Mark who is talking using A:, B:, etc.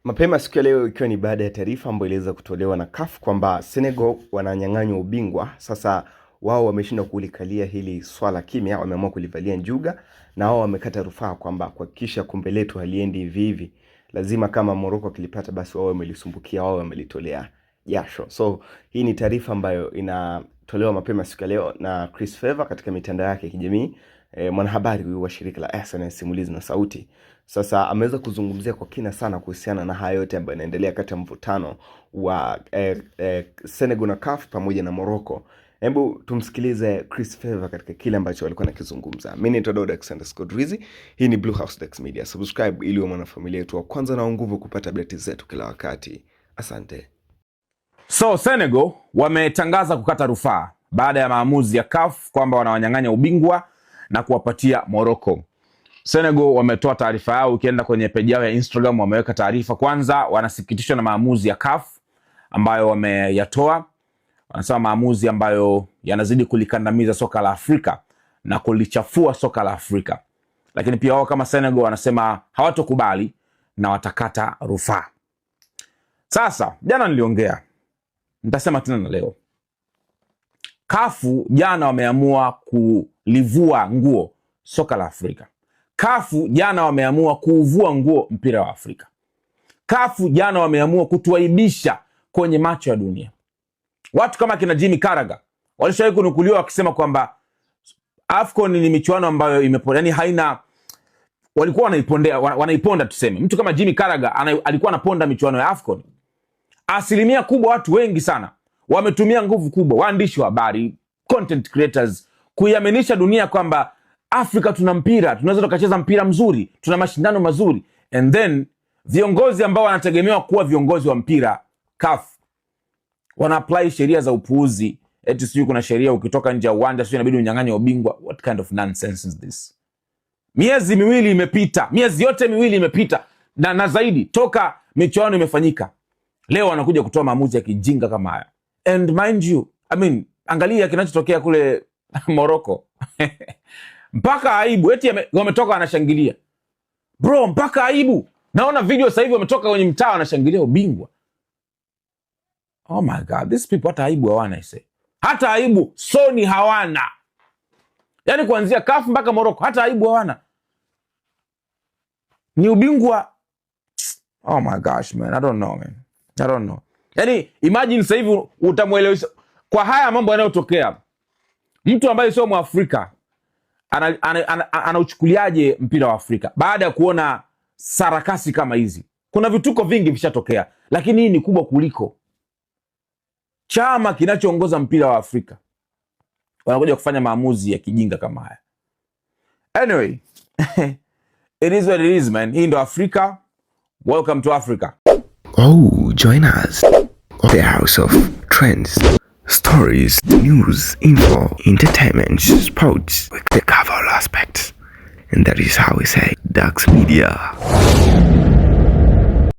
A: Mapema siku ya leo ikiwa ni baada ya taarifa ambayo iliweza kutolewa na CAF kwamba Senegal wananyang'anywa ubingwa. Sasa wao wameshindwa kulikalia hili swala kimya, wameamua kulivalia njuga na wao wamekata rufaa kwamba kuhakikisha kombe letu haliendi hivi hivi, lazima kama Morocco kilipata basi wao wamelisumbukia, wao wamelitolea jasho. So hii ni taarifa ambayo inatolewa mapema siku ya leo na Chris Favour katika mitandao yake ya kijamii. Mwanahabari huyu wa shirika la SNS Simulizi na Sauti sasa ameweza kuzungumzia kwa kina sana kuhusiana na haya yote ambayo yanaendelea kati ya mvutano wa Senegal na CAF pamoja na Morocco. Hebu tumsikilize Chris Favour katika kile ambacho walikuwa nakizungumza. Mimi ni Todd Alexander Scott Rizzi. Hii ni Blue House Dax Media. Subscribe ili uwe mwanafamilia yetu wa kwanza na nguvu kupata update zetu kila wakati. Asante.
B: So Senegal wametangaza kukata rufaa baada ya maamuzi ya CAF kwamba wanawanyang'anya ubingwa na kuwapatia Morocco. Senegal wametoa taarifa yao, ukienda kwenye page yao ya Instagram wameweka taarifa. Kwanza wanasikitishwa na maamuzi ya CAF ambayo wameyatoa. Wanasema maamuzi ambayo yanazidi kulikandamiza soka la Afrika na kulichafua soka la Afrika. Lakini pia wao kama Senegal wanasema hawatokubali na watakata rufaa. Sasa jana niliongea, nitasema tena na leo. CAF jana wameamua kulivua nguo soka la Afrika. CAF jana wameamua kuuvua nguo mpira wa Afrika. CAF jana wameamua kutuaibisha kwenye macho ya dunia. Watu kama kina Jimmy Carragher walishawahi kunukuliwa wakisema kwamba AFCON ni michuano ambayo yani haina, walikuwa wanaiponda tuseme. Mtu kama Jimmy Carragher alikuwa anaponda michuano ya AFCON. Asilimia kubwa watu wengi sana wametumia nguvu kubwa, waandishi wa habari, content creators, kuiaminisha dunia kwamba Afrika tuna mpira, tunaweza tukacheza mpira mzuri, tuna mashindano mazuri. And then viongozi ambao wanategemewa kuwa viongozi wa mpira, CAF, wana apply sheria za upuuzi. Eti sijui kuna sheria ukitoka nje ya uwanja sio inabidi unyang'anye ubingwa. What kind of nonsense is this? Miezi miwili imepita, miezi yote miwili imepita na zaidi toka michuano imefanyika. Leo wanakuja kutoa maamuzi ya kijinga kama haya. And mind you, angalia kinachotokea kule Morocco. Mpaka aibu, eti wametoka wanashangilia. Bro, mpaka aibu. Naona video sasa hivi wametoka kwenye mtaa wanashangilia ubingwa. Oh my God, these people hata aibu hawana ise. Hata aibu soni hawana. Yani kuanzia CAF mpaka Morocco hata aibu hawana. Ni ubingwa. Oh my gosh man, I don't know man. I don't know. Yani imagine sasa hivi utamuelewesha kwa haya mambo yanayotokea. Mtu ambaye sio Mwafrika anauchukuliaje mpira wa Afrika baada ya kuona sarakasi kama hizi? Kuna vituko vingi vishatokea, lakini hii ni kubwa kuliko. Chama kinachoongoza mpira wa Afrika wanakuja kufanya maamuzi ya kijinga kama haya. Anyway, it is what it is man. Hii ndo Afrika. Welcome to Africa.
C: Oh, join us. The House of Trends, stories, news, info, entertainment, sports, with the cover all aspects. And that is how we say Dax Media.